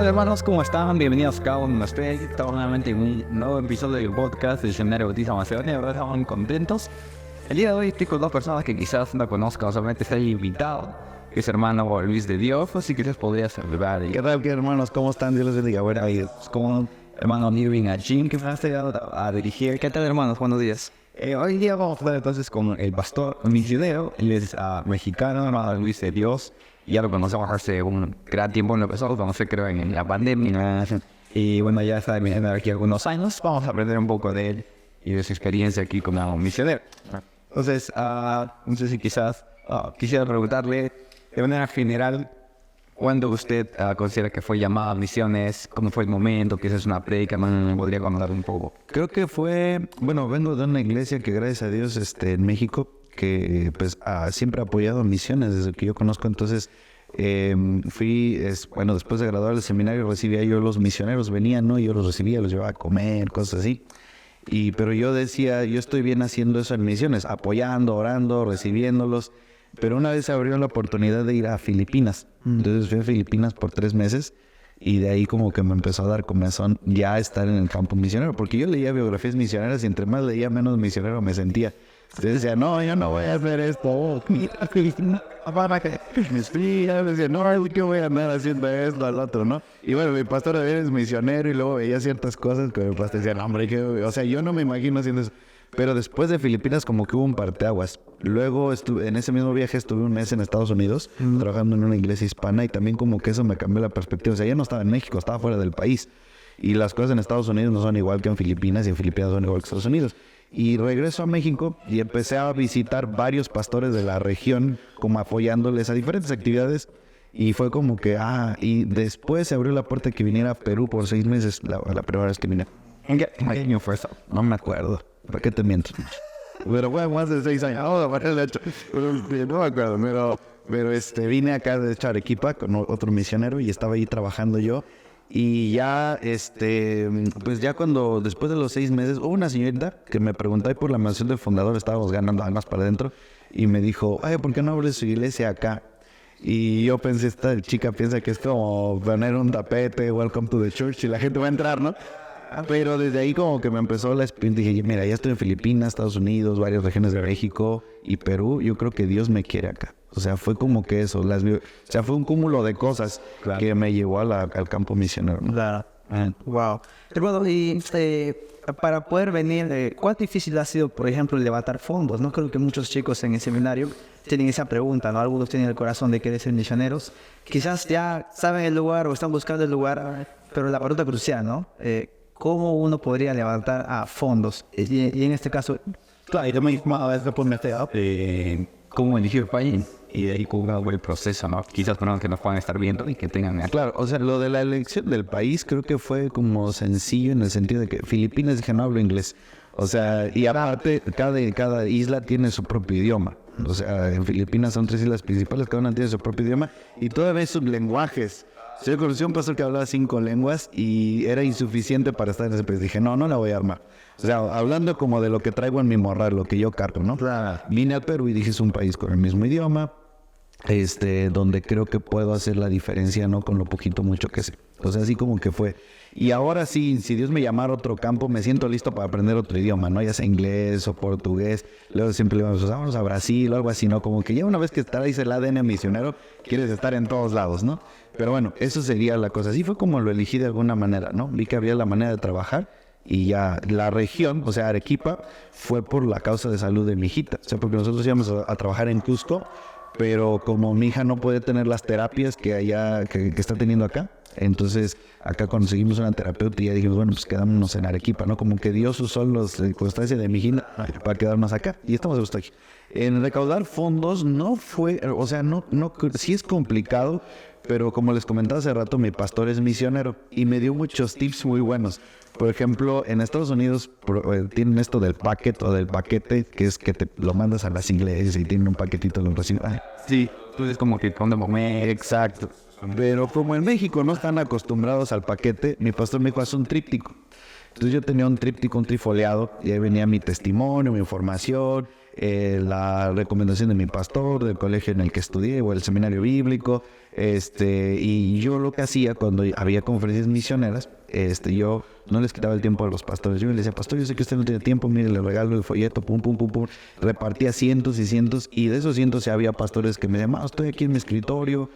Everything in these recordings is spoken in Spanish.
Hola hermanos, ¿cómo están? Bienvenidos a cada uno de ustedes. Estamos nuevamente en un nuevo episodio del podcast del Seminario Bautista Macedonia. De verdad estamos muy contentos. El día de hoy estoy con dos personas que quizás no conozcan, solamente está invitado, que es hermano Luis de Dios, así que les podría saludar. ¿Qué tal, hermanos? ¿Cómo están? Dios les bendiga. Bueno, ahí es como hermano Irving Ajin, que me ha llegado a dirigir. ¿Qué tal hermanos? Buenos días. Hoy día vamos a hablar entonces con el pastor misionero. Él es mexicano, hermano Luis de Dios. Ya lo conocemos hace un gran tiempo, lo empezó, conocer creo en la pandemia. Y bueno, ya está viniendo aquí algunos años. Vamos a aprender un poco de él y de su experiencia aquí como misionero. Entonces, no sé si quizás quisiera preguntarle de manera general, ¿cuándo usted considera que fue llamado a misiones? ¿Cómo fue el momento? Quizás es una prédica, me podría contar un poco. Creo que fue, bueno, vengo de una iglesia que gracias a Dios en México, que pues siempre ha apoyado misiones desde que yo conozco. Entonces después de graduar del seminario recibía yo los misioneros, venían, ¿no? Yo los recibía, los llevaba a comer, cosas así. Pero yo decía, yo estoy bien haciendo eso en misiones, apoyando, orando, recibiéndolos. Pero una vez se abrió la oportunidad de ir a Filipinas. Entonces fui a Filipinas por 3 meses y de ahí como que me empezó a dar comezón ya estar en el campo misionero. Porque yo leía biografías misioneras y entre más leía, menos misionero me sentía. Entonces decía, no, yo no voy a hacer esto. Mira, Filipinas, me explica. Decía, no, ¿qué voy a andar haciendo esto al otro, no? Y bueno, mi pastor también es misionero y luego veía ciertas cosas que mi pastor decía, no, hombre, o sea, yo no me imagino haciendo eso. Pero después de Filipinas como que hubo un parteaguas. Luego en ese mismo viaje estuve un mes en Estados Unidos trabajando en una iglesia hispana y también como que eso me cambió la perspectiva. O sea, ya no estaba en México, estaba fuera del país. Y las cosas en Estados Unidos no son igual que en Filipinas y en Filipinas son igual que en Estados Unidos. Y regreso a México y empecé a visitar varios pastores de la región como apoyándoles a diferentes actividades. Y fue como que, y después se abrió la puerta que viniera a Perú por 6 meses, la primera vez que vine. ¿En qué año fue eso? No me acuerdo. ¿Para qué te miento? Pero fue más de 6 años. No me acuerdo. Pero vine acá de Arequipa con otro misionero y estaba ahí trabajando yo. Y ya, pues ya después de los 6 meses, hubo una señorita que me preguntó ahí por la mansión del fundador, estábamos ganando almas para adentro, y me dijo, ay, ¿por qué no abres su iglesia acá? Y yo pensé, esta chica piensa que es como poner un tapete, welcome to the church, y la gente va a entrar, ¿no? Pero desde ahí como que me empezó la experiencia. Dije, mira, ya estoy en Filipinas, Estados Unidos, varias regiones de México y Perú. Yo creo que Dios me quiere acá. O sea, fue como que eso. Fue un cúmulo de cosas que me llevó al campo misionero, ¿no? Claro. Wow. Hermano, y para poder venir, ¿cuán difícil ha sido, por ejemplo, levantar fondos? No creo que muchos chicos en el seminario tienen esa pregunta, ¿no? Algunos tienen el corazón de querer ser misioneros. Quizás ya saben el lugar o están buscando el lugar, pero la pregunta crucial, ¿no? ¿Cómo uno podría levantar fondos? Y en este caso, claro, yo mismo a veces por meter cómo elegir el país y de ahí cómo el proceso, ¿no? Quizás para los que nos puedan estar viendo y que tengan... Claro, o sea, lo de la elección del país creo que fue como sencillo en el sentido de que Filipinas dije no hablo inglés. O sea, y aparte cada isla tiene su propio idioma. O sea, en Filipinas son 3 islas principales, cada una tiene su propio idioma y todavía sus lenguajes. Yo conocí a un pastor que hablaba 5 lenguas y era insuficiente para estar en ese país. Dije, no la voy a armar. O sea, hablando como de lo que traigo en mi morral, lo que yo cargo, ¿no? Claro. Vine al Perú y dije, es un país con el mismo idioma, donde creo que puedo hacer la diferencia, ¿no? Con lo poquito, mucho que sé. O sea, así como que fue. Y ahora sí, si Dios me llamara a otro campo, me siento listo para aprender otro idioma, ¿no? Ya sea inglés o portugués. Luego siempre le vamos a Brasil o algo así, ¿no? Como que ya una vez que traes el ADN misionero, quieres estar en todos lados, ¿no? Pero bueno, eso sería la cosa. Así fue como lo elegí de alguna manera, ¿no? Vi que había la manera de trabajar y ya la región, o sea, Arequipa, fue por la causa de salud de mi hijita. O sea, porque nosotros íbamos a trabajar en Cusco, pero como mi hija no puede tener las terapias que está teniendo acá, entonces acá conseguimos una terapeuta y ya dijimos, bueno, pues quedámonos en Arequipa, ¿no? Como que Dios usó las circunstancias de mi hija para quedarnos acá y estamos justo aquí. En recaudar fondos no fue, o sea, no, sí es complicado, pero como les comentaba hace rato, mi pastor es misionero y me dio muchos tips muy buenos. Por ejemplo, en Estados Unidos tienen esto del paquete o del paquete, que es que te lo mandas a las iglesias y tienen un paquetito, lo reciben. Sí, tú es como que donde comer. Exacto. Pero como en México no están acostumbrados al paquete, mi pastor me dijo, haz un tríptico. Entonces yo tenía un tríptico, un trifoleado, y ahí venía mi testimonio, mi información, la recomendación de mi pastor, del colegio en el que estudié o el seminario bíblico. Y yo lo que hacía cuando había conferencias misioneras, yo no les quitaba el tiempo a los pastores. Yo les decía, pastor, yo sé que usted no tiene tiempo, mire, le regalo el folleto, pum, pum, pum, pum. Repartía cientos y cientos, y de esos cientos ya había pastores que me decían, estoy aquí en mi escritorio,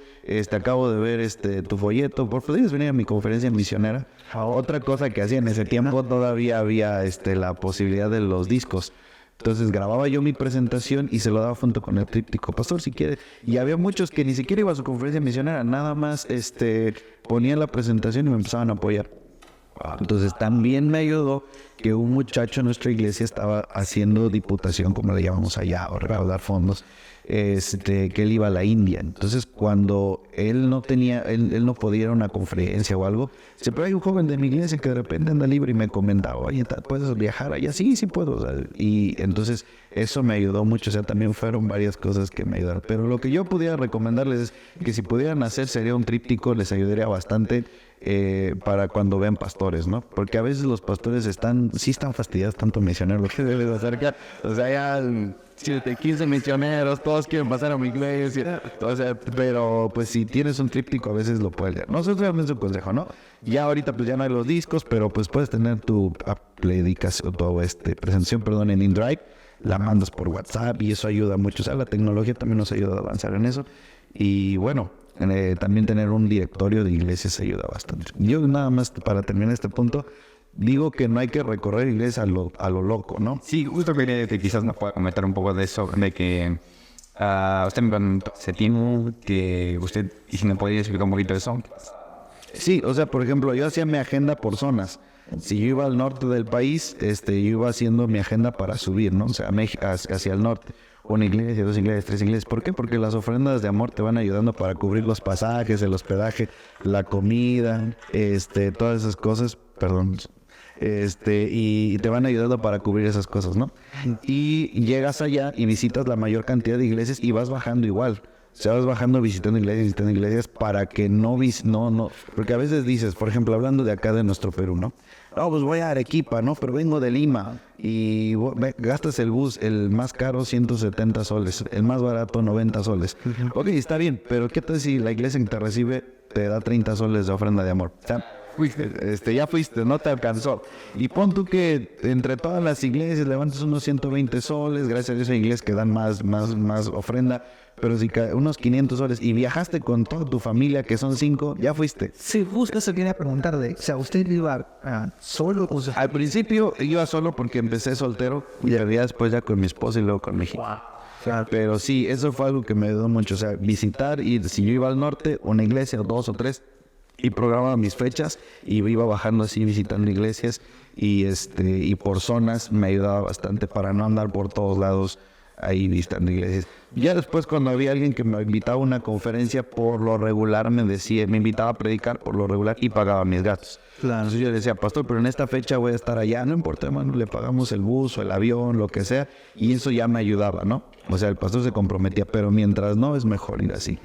acabo de ver tu folleto, ¿por podrías venir a mi conferencia misionera? Otra cosa que hacía en ese tiempo, todavía había la posibilidad de los discos. Entonces grababa yo mi presentación y se lo daba junto con el tríptico. Pastor, si quiere. Y había muchos que ni siquiera iban a su conferencia misionera, nada más ponían la presentación y me empezaban a apoyar. Entonces también me ayudó que un muchacho en nuestra iglesia estaba haciendo diputación, como le llamamos allá, o recaudar fondos, que él iba a la India. Entonces cuando él no podía ir a una conferencia o algo, siempre hay un joven de mi iglesia que de repente anda libre y me comentaba, oye, ¿puedes viajar allá? Sí, sí puedo. O sea, y entonces eso me ayudó mucho. O sea, también fueron varias cosas que me ayudaron. Pero lo que yo pudiera recomendarles es que si pudieran hacer sería un tríptico, les ayudaría bastante. Para cuando ven pastores, ¿no? Porque a veces los pastores sí están fastidiados tanto misioneros, lo que debes acercar. O sea, ya 15 misioneros, todos quieren pasar a mi iglesia. O sea, pero pues si tienes un tríptico a veces lo puedes leer. No, eso es realmente un consejo, ¿no? Ya ahorita pues ya no hay los discos, pero pues puedes tener tu predicación, tu presentación, en InDrive, la mandas por WhatsApp y eso ayuda mucho. O sea, la tecnología también nos ayuda a avanzar en eso. Y bueno, también tener un directorio de iglesias ayuda bastante. Yo nada más para terminar este punto, digo que no hay que recorrer iglesias a lo loco, ¿no? Sí, justo quería que quizás nos pueda comentar un poco de eso, de que usted me preguntó hace tiempo que usted, y si me podría explicar un poquito de eso. Sí, o sea, por ejemplo, yo hacía mi agenda por zonas. Si yo iba al norte del país, yo iba haciendo mi agenda para subir, ¿no? O sea, hacia el norte. Una iglesia, 2 iglesias, 3 iglesias. ¿Por qué? Porque las ofrendas de amor te van ayudando para cubrir los pasajes, el hospedaje, la comida, todas esas cosas, y te van ayudando para cubrir esas cosas, ¿no? Y llegas allá y visitas la mayor cantidad de iglesias y vas bajando igual. O sea, vas bajando visitando iglesias para que no, porque a veces dices, por ejemplo, hablando de acá de nuestro Perú, ¿no? No, pues voy a Arequipa, ¿no? Pero vengo de Lima y gastas el bus, el más caro 170 soles, el más barato 90 soles. Ok, está bien, pero ¿qué tal si la iglesia que te recibe te da 30 soles de ofrenda de amor? O sea, ya fuiste, no te alcanzó. Y pon tú que entre todas las iglesias levantas unos 120 soles, gracias a Dios hay iglesias que dan más ofrenda, pero si unos 500 soles y viajaste con toda tu familia, que son 5, ya fuiste. Sí, justo eso quería preguntarle. O sea, ¿usted iba solo con su... Al principio iba solo porque empecé soltero y ya después ya con mi esposa y luego con mi hija. Wow. Claro. Pero sí, eso fue algo que me ayudó mucho. O sea, visitar, y si yo iba al norte, una iglesia, 2 o 3, y programaba mis fechas y iba bajando así visitando iglesias y por zonas me ayudaba bastante para no andar por todos lados ahí visitando iglesias. Ya después cuando había alguien que me invitaba a una conferencia, por lo regular me invitaba a predicar por lo regular y pagaba mis gastos. Claro. Entonces yo le decía, pastor, pero en esta fecha voy a estar allá, no importa, hermano, le pagamos el bus o el avión, lo que sea, y eso ya me ayudaba, ¿no? O sea, el pastor se comprometía, pero mientras no, es mejor ir así.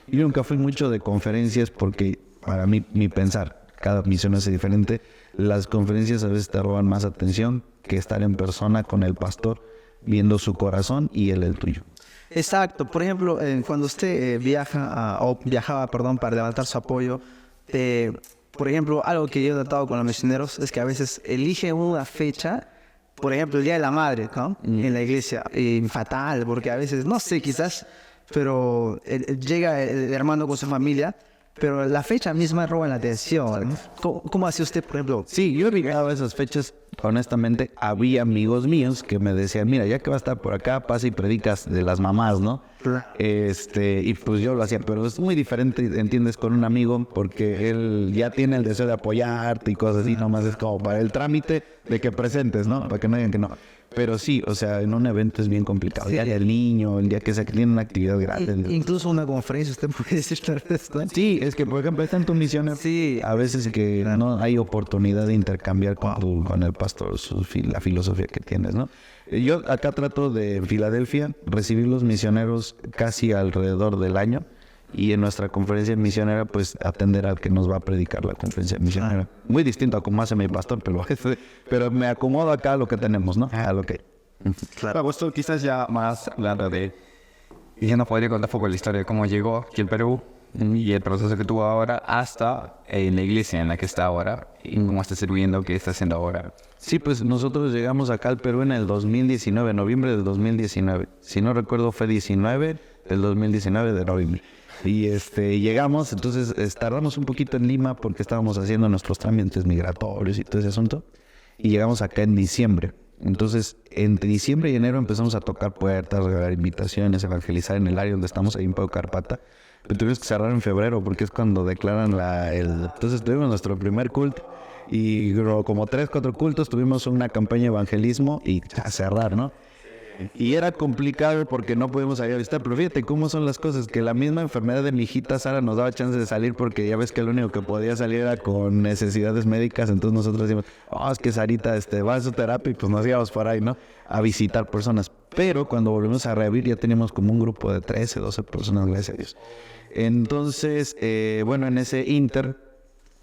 Yo nunca fui mucho de conferencias porque para mí, mi pensar, cada misión es diferente. Las conferencias a veces te roban más atención que estar en persona con el pastor, viendo su corazón y él el tuyo. Exacto. Por ejemplo, cuando usted viajaba, para levantar su apoyo, por ejemplo, algo que yo he notado con los misioneros es que a veces eligen una fecha, por ejemplo, el Día de la Madre, ¿no? En la iglesia, fatal, porque a veces, no sé, quizás, pero llega el hermano con su familia, pero la fecha misma roba la atención. ¿Cómo hace usted, por ejemplo? Sí, yo llegaba a esas fechas, honestamente, había amigos míos que me decían, mira, ya que va a estar por acá, pasa y predicas de las mamás, ¿no? Y pues yo lo hacía, pero es muy diferente, ¿entiendes? Con un amigo, porque él ya tiene el deseo de apoyarte y cosas así, nomás es como para el trámite de que presentes, ¿no? Para que no digan que no. Pero sí, o sea, en un evento es bien complicado. El día del niño, el día que se tiene una actividad grande. Incluso una conferencia, usted puede decir tal vez, ¿no? Sí, es que, por ejemplo, está en tu misión. Sí. A veces que no hay oportunidad de intercambiar con el pastor la filosofía que tienes, ¿no? Yo acá trato de, en Filadelfia, recibir los misioneros casi alrededor del año. Y en nuestra conferencia misionera, pues, atender al que nos va a predicar la conferencia misionera. Muy distinto a como hace mi pastor, pero me acomodo acá a lo que tenemos, ¿no? A lo que... Claro, esto quizás ya más hablando de... Y ya nos podría contar un poco la historia de cómo llegó aquí al Perú y el proceso que tuvo ahora hasta la iglesia en la que está ahora y cómo está sirviendo, qué está haciendo ahora. Sí, pues nosotros llegamos acá al Perú en el 2019, noviembre del 2019. Si no recuerdo fue 19 del 2019 de noviembre. Y llegamos, entonces tardamos un poquito en Lima porque estábamos haciendo nuestros trámites migratorios y todo ese asunto. Y llegamos acá en diciembre. Entonces, entre diciembre y enero empezamos a tocar puertas, regalar invitaciones, evangelizar en el área donde estamos, ahí en Pueblo Carpata. Pero tuvimos que cerrar en febrero porque es cuando declaran Entonces tuvimos nuestro primer culto y como 3, 4 cultos tuvimos una campaña de evangelismo y a cerrar, ¿no? Y era complicado porque no podíamos salir a visitar, pero fíjate cómo son las cosas, que la misma enfermedad de mi hijita Sara nos daba chance de salir porque ya ves que lo único que podía salir era con necesidades médicas, entonces nosotros decimos, es que Sarita va a su terapia y pues nos íbamos por ahí, ¿no? A visitar personas. Pero cuando volvimos a reabrir ya teníamos como un grupo de 13, 12 personas, gracias a Dios. Entonces, bueno, en ese inter,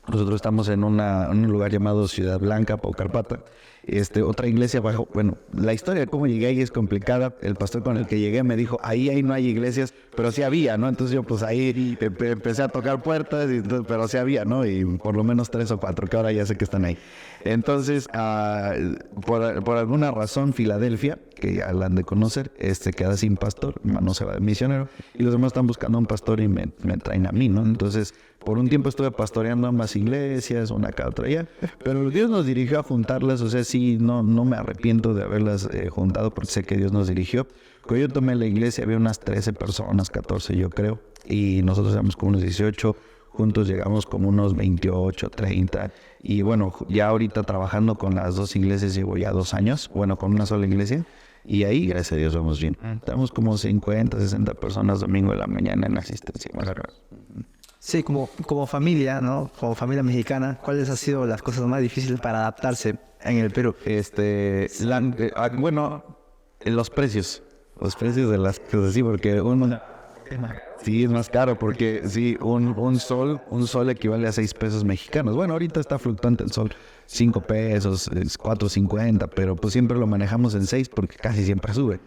nosotros estamos en un lugar llamado Ciudad Blanca, Paucarpata. Otra iglesia bajo, bueno, la historia de cómo llegué ahí es complicada. El pastor con el que llegué me dijo, ahí no hay iglesias, pero sí había, ¿no? Entonces yo pues ahí empecé a tocar puertas, pero sí había, ¿no? Y por lo menos 3 o 4, que ahora ya sé que están ahí. Entonces, por alguna razón, Filadelfia, que ya la han de conocer, queda sin pastor, no se va de misionero, y los demás están buscando un pastor y me traen a mí, ¿no? Entonces, por un tiempo estuve pastoreando ambas iglesias, una acá, otra allá, pero Dios nos dirigió a juntarlas, o sea, sí, no me arrepiento de haberlas juntado porque sé que Dios nos dirigió. Cuando yo tomé la iglesia había unas 13 personas, 14 yo creo, y nosotros éramos como unos 18, juntos llegamos como unos 28, 30, y bueno, ya ahorita trabajando con las 2 iglesias llevo ya 2 años, bueno, con una sola iglesia, y ahí, gracias a Dios, vamos bien. Estamos como 50, 60 personas domingo de la mañana en asistencia. Sí, como familia, ¿no? Como familia mexicana, ¿cuáles han sido las cosas más difíciles para adaptarse en el Perú? Bueno, los precios de las cosas, sí, porque sí es más caro, porque sí, un sol equivale a 6 pesos mexicanos. Bueno, ahorita está fluctuante el sol, 5 pesos, 4.50, pero pues siempre lo manejamos en 6 porque casi siempre sube.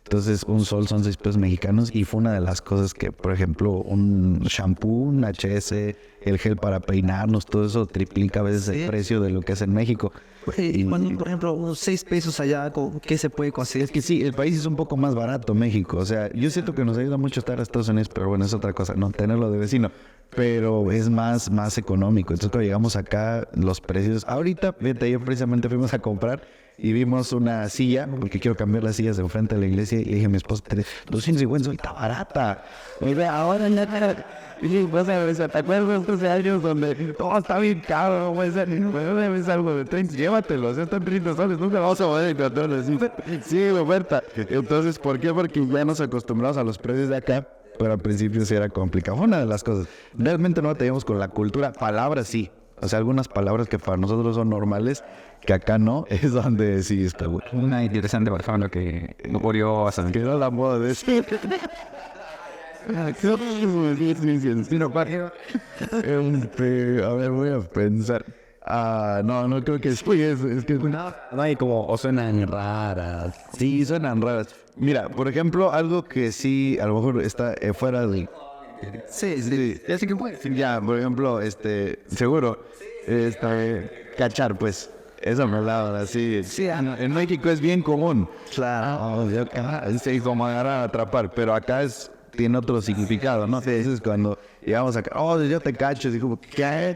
Entonces, un sol son 6 pesos mexicanos y fue una de las cosas que, por ejemplo, un shampoo, un HS, el gel para peinarnos, todo eso triplica a veces el precio de lo que es en México. Y cuando, por ejemplo, unos 6 pesos allá, ¿qué se puede conseguir? Es que sí, el país es un poco más barato, México. O sea, yo siento que nos ayuda mucho estar a Estados Unidos, pero bueno, es otra cosa, no tenerlo de vecino. Pero es más económico. Entonces, cuando llegamos acá, los precios... Ahorita, fíjate, yo precisamente fuimos a comprar y vimos una silla, porque quiero cambiar las sillas de enfrente de la iglesia, y le dije a mi esposa, 250, está barata. Ahora ya... ¿te acuerdas de esos años donde todo está bien caro? Es algo de 30, llévatelo, están 30 soles, nunca vamos a poder encontrarlo. Sí, oferta. Entonces, ¿por qué? Porque ya nos acostumbramos a los precios de acá, pero al principio sí era complicado. Fue una de las cosas. Realmente no teníamos con la cultura, palabras sí. O sea, algunas palabras que para nosotros son normales, que acá no, es donde sí está bueno. Una interesante, por ejemplo, que no ocurrió hasta... Que era la moda de decir. A ver, voy a pensar. No creo que sí. Es que no hay como, o suenan raras. Sí, suenan raras. Mira, por ejemplo, algo que sí, a lo mejor está fuera de... Sí. Así que puede. Ya, por ejemplo, seguro, cachar, pues. Esa palabra, sí. Sí, en México es bien común. Claro. Como agarrar, atrapar, pero acá tiene otro significado, ¿no? Entonces cuando llegamos acá, yo te cacho, digo, ¿qué?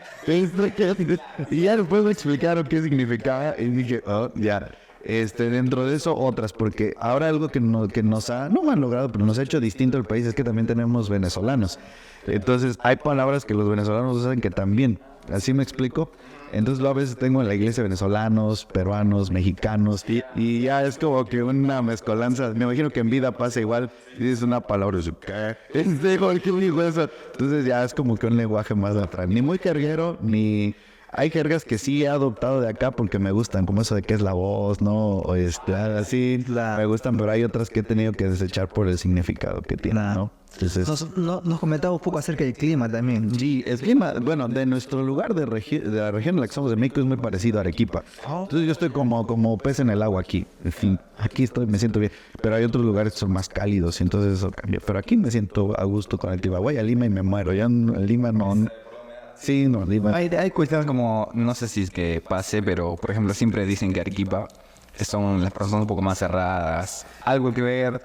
Y ya después me explicaron qué significaba y dije, ya. Dentro de eso otras, porque ahora algo que no han logrado, pero nos ha hecho distinto el país es que también tenemos venezolanos. Entonces hay palabras que los venezolanos usan que también, ¿así me explico? Entonces a veces tengo en la iglesia venezolanos, peruanos, mexicanos y ya es como que una mezcolanza. Me imagino que en vida pasa igual y dices una palabra y ¿qué? ¿Qué dijo eso? Entonces ya es como que un lenguaje más atrás, ni muy carguero, ni Hay jergas que sí he adoptado de acá porque me gustan, como eso de qué es la voz, ¿no? O así, me gustan, pero hay otras que he tenido que desechar por el significado que tienen, ¿no? Entonces, Nos comentaba un poco acerca del clima también. sí, el clima, bueno, de nuestro lugar de la región en la que somos de México es muy parecido a Arequipa. Entonces yo estoy como pez en el agua aquí. En fin, aquí estoy, me siento bien. Pero hay otros lugares que son más cálidos y entonces eso cambia. Pero aquí me siento a gusto con el clima. Voy a Lima y me muero. Ya en Lima no... Sí, no, Lima. Hay cuestiones como, no sé si es que pase, pero por ejemplo siempre dicen que Arequipa son las personas un poco más cerradas. Algo que ver.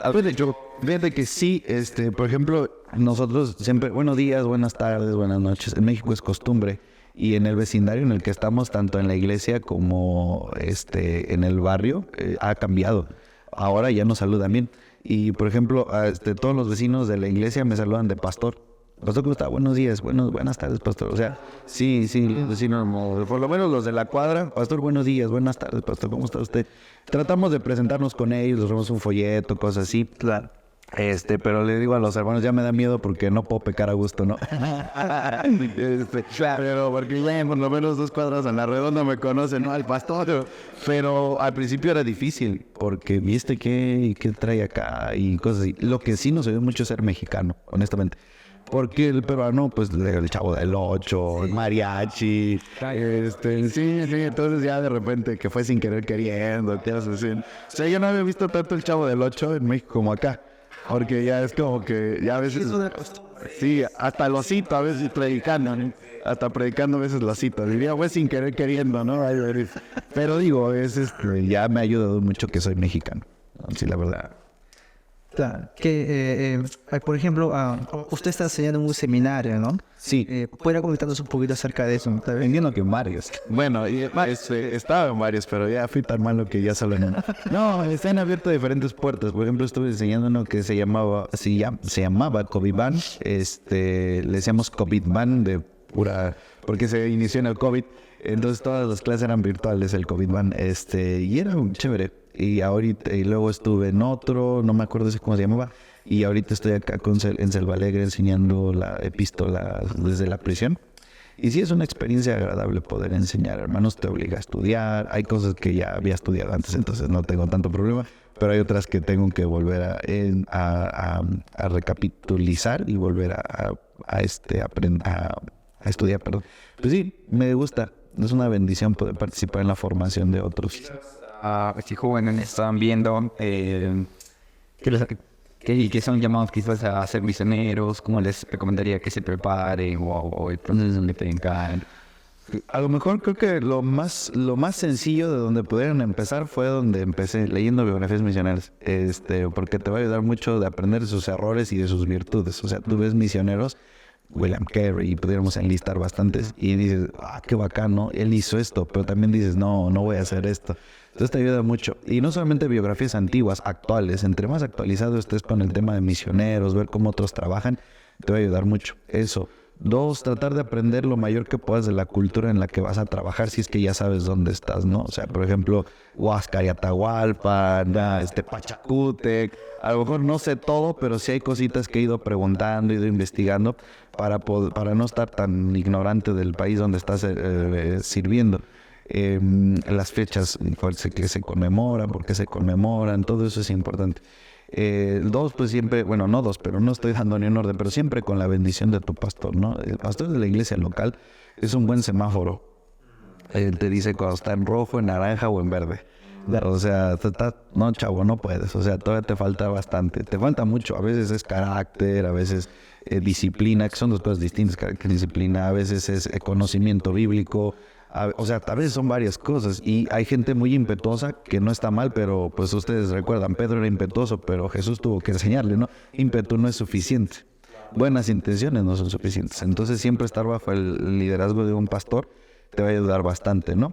Fíjate que sí, por ejemplo, nosotros siempre, buenos días, buenas tardes, buenas noches. En México es costumbre. Y en el vecindario en el que estamos, tanto en la iglesia como en el barrio, ha cambiado. Ahora ya nos saludan bien. Y por ejemplo, todos los vecinos de la iglesia me saludan de pastor. Pastor, ¿cómo está? Buenos días, buenas tardes, pastor. O sea, sí, los vecinos, por lo menos los de la cuadra. Pastor, buenos días, buenas tardes, pastor, ¿cómo está usted? Tratamos de presentarnos con ellos, les damos un folleto, cosas así. Claro. Pero le digo a los hermanos, ya me da miedo porque no puedo pecar a gusto, ¿no? Pero porque por lo menos 2 cuadras en la redonda me conocen, ¿no? Al pastor. Pero al principio era difícil porque viste qué trae acá y cosas así. Lo que sí nos ayudó mucho es ser mexicano, honestamente. Porque el peruano, pues, el Chavo del Ocho, el mariachi, sí, entonces ya de repente que fue sin querer queriendo, ¿qué haces? O sea, yo no había visto tanto el Chavo del Ocho en México como acá, porque ya es como que, ya a veces, sí, hasta lo cito a veces predicando, ¿no? Hasta predicando a veces lo cito, diría, fue sin querer queriendo, ¿no? Pero digo, ya me ha ayudado mucho que soy mexicano, sí, la verdad. Claro. Por ejemplo, usted está enseñando en un seminario, ¿no? Sí. ¿Puede comentarnos un poquito acerca de eso? Entiendo que en varios. Bueno, estaba en varios, pero ya fui tan malo que ya solo en uno. No, se han abierto diferentes puertas. Por ejemplo, estuve enseñando uno que se llamaba COVID Ban. Le decíamos COVID Ban porque se inició en el COVID. Entonces todas las clases eran virtuales, el COVID Ban. Y era un chévere. Y luego estuve en otro, no me acuerdo cómo se llamaba, y ahorita estoy acá en Selva Alegre enseñando la epístola desde la prisión. Y sí es una experiencia agradable poder enseñar, hermanos, te obliga a estudiar, hay cosas que ya había estudiado antes, entonces no tengo tanto problema, pero hay otras que tengo que volver a recapitulizar y volver a estudiar, perdón. Pues sí, me gusta, es una bendición poder participar en la formación de otros. Si jóvenes están viendo que son llamados quizás a ser misioneros, ¿cómo les recomendaría que se preparen o el proceso donde tengan? A lo mejor creo que lo más sencillo de donde pudieran empezar fue donde empecé, leyendo biografías misioneras, porque te va a ayudar mucho de aprender de sus errores y de sus virtudes. O sea, tú ves misioneros, William Carey, y pudiéramos enlistar bastantes, y dices, qué bacano, él hizo esto, pero también dices, no voy a hacer esto. Entonces te ayuda mucho. Y no solamente biografías antiguas, actuales. Entre más actualizado estés con el tema de misioneros, ver cómo otros trabajan, te va a ayudar mucho. Eso. 2, tratar de aprender lo mayor que puedas de la cultura en la que vas a trabajar, si es que ya sabes dónde estás, ¿no? O sea, por ejemplo, Huáscar y Atahualpa, Pachacútec. A lo mejor no sé todo, pero sí hay cositas que he ido preguntando, he ido investigando para no estar tan ignorante del país donde estás sirviendo. Las fechas que se conmemoran, por qué se conmemoran, todo eso es importante. 2, pues siempre, bueno, no 2, pero no estoy dando ni un orden, pero siempre con la bendición de tu pastor, ¿no? El pastor de la iglesia local es un buen semáforo. Él te dice cuando está en rojo, en naranja o en verde. O sea, no, chavo, no puedes. O sea, todavía te falta bastante. Te falta mucho. A veces es carácter, a veces disciplina, que son 2 cosas distintas. Carácter y disciplina, a veces es conocimiento bíblico. O sea, a veces son varias cosas y hay gente muy impetuosa que no está mal, pero pues ustedes recuerdan, Pedro era impetuoso, pero Jesús tuvo que enseñarle, ¿no? Ímpetu no es suficiente. Buenas intenciones no son suficientes. Entonces siempre estar bajo el liderazgo de un pastor te va a ayudar bastante, ¿no?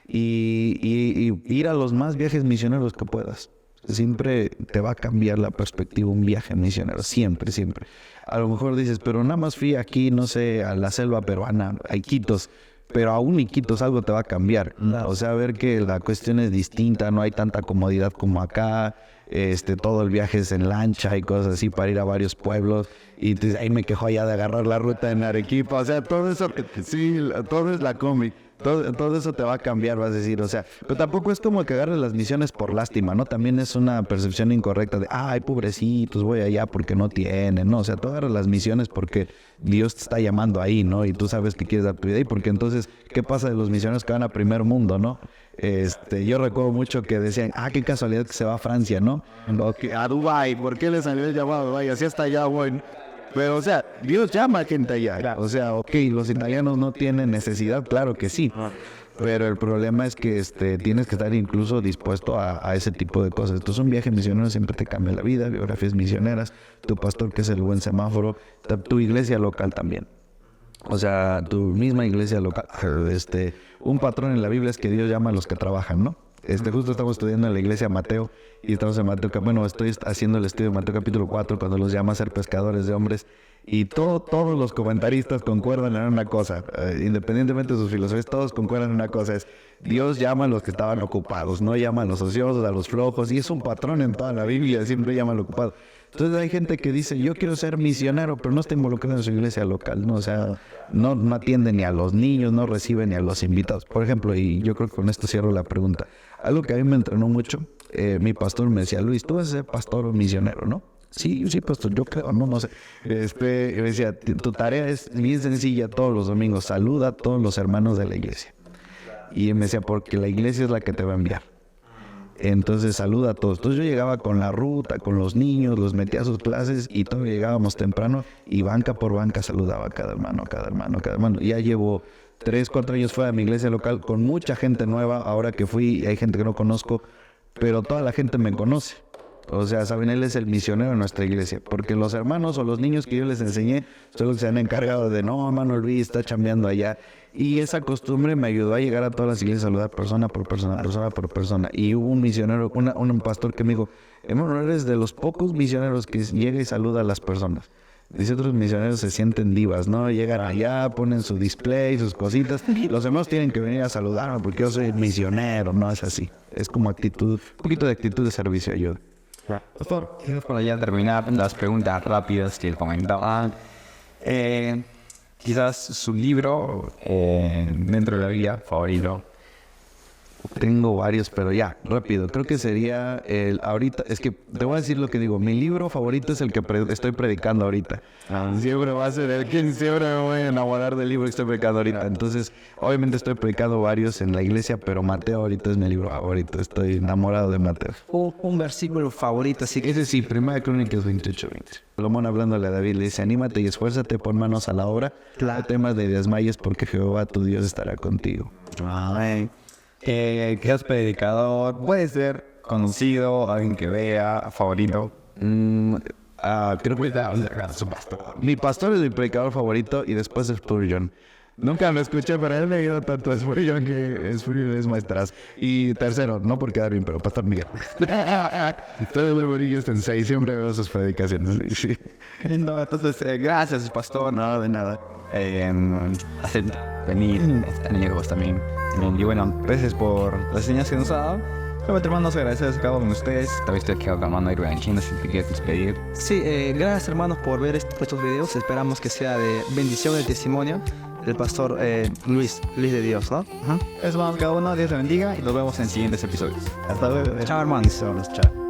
Y ir a los más viajes misioneros que puedas. Siempre te va a cambiar la perspectiva un viaje misionero, siempre. A lo mejor dices, pero nada más fui aquí, no sé, a la selva peruana, a Iquitos. Pero aún Iquitos algo te va a cambiar. O sea, ver que la cuestión es distinta, no hay tanta comodidad como acá. Todo el viaje es en lancha y cosas así para ir a varios pueblos. Y ahí me quejo allá de agarrar la ruta en Arequipa. O sea, todo eso, sí, todo es la combi. todo eso te va a cambiar, vas a decir, o sea, pero tampoco es como que agarres las misiones por lástima, ¿no? También es una percepción incorrecta de, ay, pobrecitos, voy allá porque no tienen, ¿no? O sea, tú agarras las misiones porque Dios te está llamando ahí, ¿no? Y tú sabes que quieres dar tu vida ahí, porque entonces, ¿qué pasa de los misioneros que van a primer mundo, no? Yo recuerdo mucho que decían, qué casualidad que se va a Francia, ¿no? O que a Dubái, ¿por qué le salió el llamado a Dubái? Así hasta allá, bueno. Pero, o sea, Dios llama a gente allá. Claro. O sea, los italianos no tienen necesidad, claro que sí. Pero el problema es que tienes que estar incluso dispuesto a ese tipo de cosas. Entonces, un viaje misionero siempre te cambia la vida, biografías misioneras, tu pastor que es el buen semáforo, tu iglesia local también. O sea, tu misma iglesia local. Un patrón en la Biblia es que Dios llama a los que trabajan, ¿no? Justo estamos estudiando en la iglesia Mateo y estamos en Mateo, estoy haciendo el estudio de Mateo capítulo 4 cuando los llama a ser pescadores de hombres y todos los comentaristas concuerdan en una cosa, independientemente de sus filosofías, todos concuerdan en una cosa, es Dios llama a los que estaban ocupados, no llama a los ociosos, a los flojos, y es un patrón en toda la Biblia, siempre llama al ocupado. Entonces hay gente que dice, yo quiero ser misionero, pero no está involucrado en su iglesia local, ¿no? O sea, no atiende ni a los niños, no recibe ni a los invitados. Por ejemplo, y yo creo que con esto cierro la pregunta, algo que a mí me entrenó mucho, mi pastor me decía, Luis, tú vas a ser pastor o misionero, ¿no? Sí, pastor, yo creo, no sé. Me decía, tu tarea es bien sencilla todos los domingos, saluda a todos los hermanos de la iglesia. Y me decía, porque la iglesia es la que te va a enviar. Entonces saluda a todos. Entonces yo llegaba con la ruta, con los niños, los metía a sus clases y todos llegábamos temprano y banca por banca saludaba a cada hermano, a cada hermano, a cada hermano. Ya llevo 3, 4 años fuera de mi iglesia local con mucha gente nueva. Ahora que fui, hay gente que no conozco, pero toda la gente me conoce. O sea, saben, él es el misionero de nuestra iglesia, porque los hermanos o los niños que yo les enseñé son los que se han encargado de, no, hermano Luis está chambeando allá. Y esa costumbre me ayudó a llegar a todas las iglesias a saludar persona por persona, persona por persona. Y hubo un misionero, un pastor que me dijo, hermano, eres de los pocos misioneros que llega y saluda a las personas. Dice, otros misioneros se sienten divas, ¿no? Llegan allá, ponen su display, sus cositas. Los hermanos tienen que venir a saludarme porque yo soy misionero, no es así. Es como actitud, un poquito de actitud de servicio y ayuda. Doctor, para ya terminar las preguntas rápidas que él comentaba. Quizás su libro dentro de la Biblia favorito. Tengo varios, pero ya, rápido. Creo que sería ahorita, es que te voy a decir lo que digo. Mi libro favorito es el que estoy predicando ahorita. Siempre va a ser el que siempre me voy a enamorar del libro que estoy predicando ahorita. Entonces, obviamente estoy predicando varios en la iglesia, pero Mateo ahorita es mi libro favorito. Estoy enamorado de Mateo. Un versículo favorito, así que... Ese sí, 1 Crónicas 28:20. Salomón hablándole a David le dice, anímate y esfuérzate, pon manos a la obra. No temas de desmayes porque Jehová tu Dios estará contigo. Amén. Que es predicador, puede ser conocido, alguien que vea, favorito. Creo que su pastor. Mi pastor es mi predicador favorito y después es Spurgeon. Nunca lo escuché, pero él me ayudó tanto a Spurgeon que Spurgeon es maestras. Y tercero, no por quedar bien, pero Pastor Miguel. Todo el buenillo está en 6, siempre veo sus predicaciones. Sí. No, entonces, gracias, pastor. No, de nada. Venir, amigos también. Y bueno, gracias por las señas que nos ha dado. Realmente, hermanos, agradecidos a cada uno de ustedes. También estoy aquí hermano Irving China, si te quieres despedir. Sí, gracias hermanos por ver estos videos. Esperamos que sea de bendición el testimonio del pastor Luis de Dios, ¿no? Eso, hermanos, cada uno. Dios te bendiga y nos vemos en siguientes episodios. Hasta luego. Chao, hermanos. Chao.